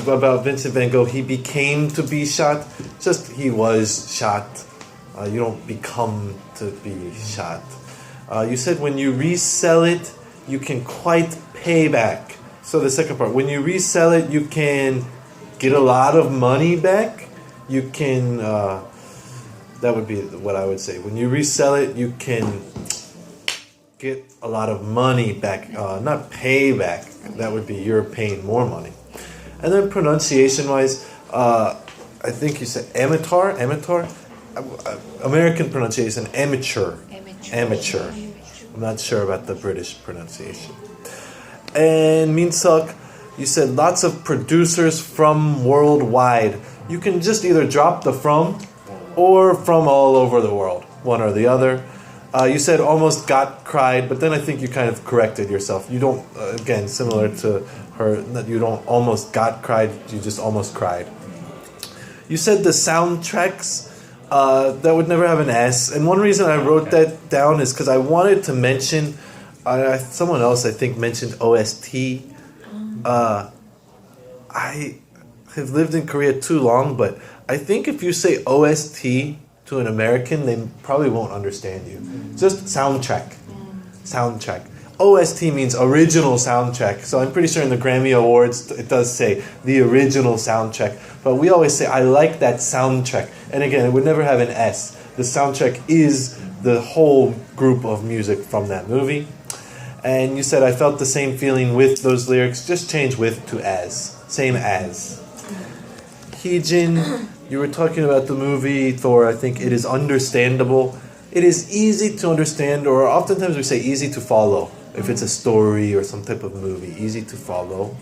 about Vincent Van Gogh, he became to be shot. Just he was shot. You don't become to be shot. You said when you resell it, you can quite pay back. So the second part, when you resell it, you can get a lot of money back. You can, that would be what I would say. When you resell it, you can get a lot of money back. Not pay back. That would be you're paying more money. And then pronunciation-wise, I think you said amateur. American pronunciation, amateur. I'm not sure about the British pronunciation. And Minseok, you said lots of producers from worldwide. You can just either drop the from or from all over the world, one or the other. You said almost got cried, but then I think you kind of corrected yourself. You don't, again, similar to her, that you don't almost got cried, you just almost cried. You said the soundtracks, that would never have an S. And one reason I wrote that down is because I wanted to mention, someone else I think mentioned OST. I have lived in Korea too long, but I think if you say OST to an American, they probably won't understand you. Just soundtrack. OST means original soundtrack. So I'm pretty sure in the Grammy Awards it does say the original soundtrack. But we always say, I like that soundtrack. And again, it would never have an S. The soundtrack is the whole group of music from that movie. And you said, I felt the same feeling with those lyrics. Just change with to as. Same as. Heejin, you were talking about the movie Thor. I think it is understandable. It is easy to understand, or oftentimes we say easy to follow. If it's a story or some type of movie, easy to follow.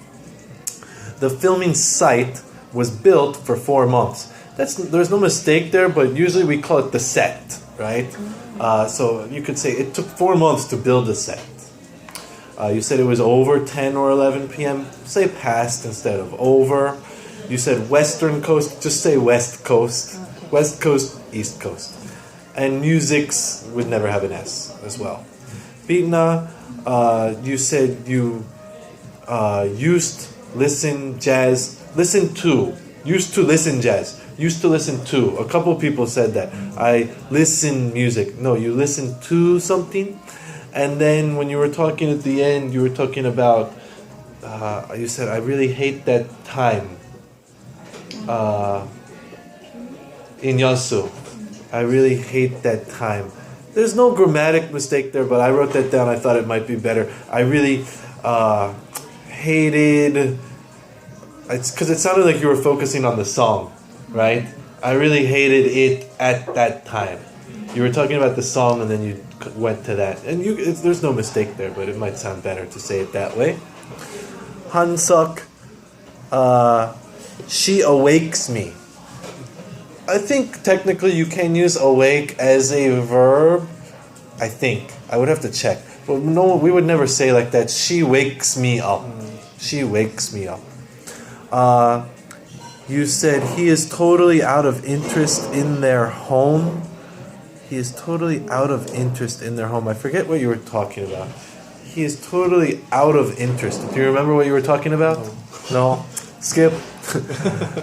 The filming site was built for 4 months. There's no mistake there, but usually we call it the set, right? So you could say it took 4 months to build a set. You said it was over 10 or 11 p.m. Say past instead of over. You said Western Coast, just say West Coast. Okay. West Coast, East Coast. And musics would never have an S as well. Bitna, you said you used listen jazz, listen to. Used to listen jazz. Used to listen to. A couple people said that. I listen music. No, you listen to something. And then when you were talking at the end, you were talking about, you said, I really hate that time. In Yeonsu. I really hate that time. There's no grammatic mistake there, but I wrote that down. I thought it might be better. I really hated... It's because it sounded like you were focusing on the song, right? I really hated it at that time. You were talking about the song and then you went to that. And there's no mistake there, but it might sound better to say it that way. Hansuk, she awakes me. I think technically you can use awake as a verb. I think. I would have to check. But no, we would never say like that. She wakes me up. She wakes me up. You said he is totally out of interest in their home. He is totally out of interest in their home. I forget what you were talking about. He is totally out of interest. Do you remember what you were talking about? No? Skip.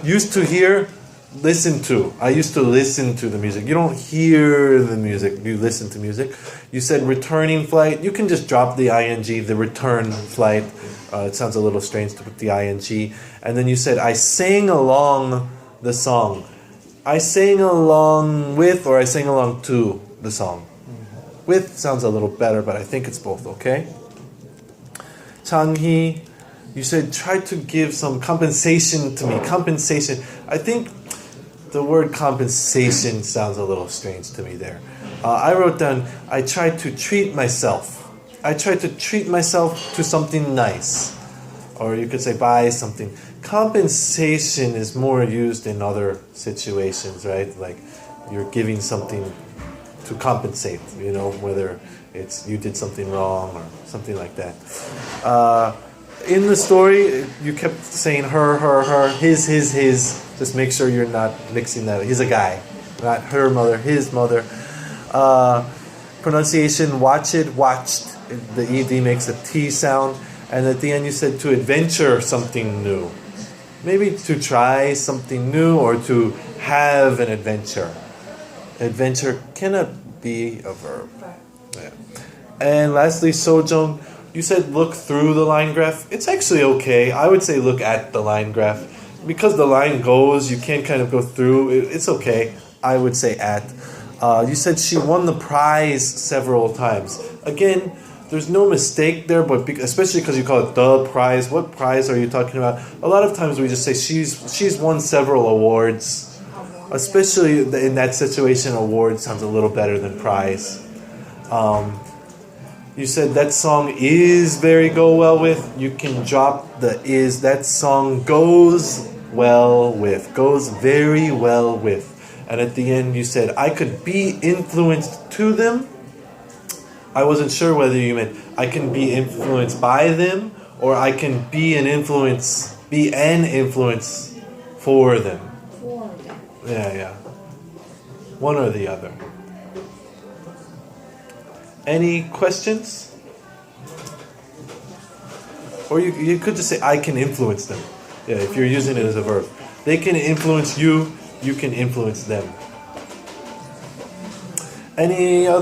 Used to hear, listen to. I used to listen to the music. You don't hear the music, you listen to music. You said returning flight. You can just drop the ing, the return flight. It sounds a little strange to put the ing. And then you said, I sang along the song. I sang along with, or I sang along to the song. With sounds a little better, but I think it's both, okay? Changhee, you said, try to give some compensation to me. Compensation. I think the word compensation sounds a little strange to me there. I wrote down, I tried to treat myself. I tried to treat myself to something nice. Or you could say buy something. Compensation is more used in other situations, right? Like you're giving something to compensate, you know, whether it's you did something wrong or something like that. In the story, you kept saying her, his. Just make sure you're not mixing that. He's a guy, not her mother, his mother. Pronunciation, watch it, watched. The ED makes a T sound. And at the end you said to adventure something new. maybe to try something new or to have an adventure. Adventure cannot be a verb. Yeah. And lastly, Sojong, you said look through the line graph. It's actually okay. I would say look at the line graph. Because the line goes, you can't kind of go through. It's okay. I would say at. You said she won the prize several times. Again, there's no mistake there, but especially because you call it the prize. What prize are you talking about? A lot of times we just say she's won several awards. Especially in that situation, award sounds a little better than prize. You said that song is very go well with. You can drop the is. That song goes well with. Goes very well with. And at the end you said, I could be influenced to them. I wasn't sure whether you meant I can be influenced by them or I can be an influence for them. Yeah. One or the other. Any questions? Or you could just say, I can influence them. Yeah, if you're using it as a verb. They can influence you, you can influence them. Any other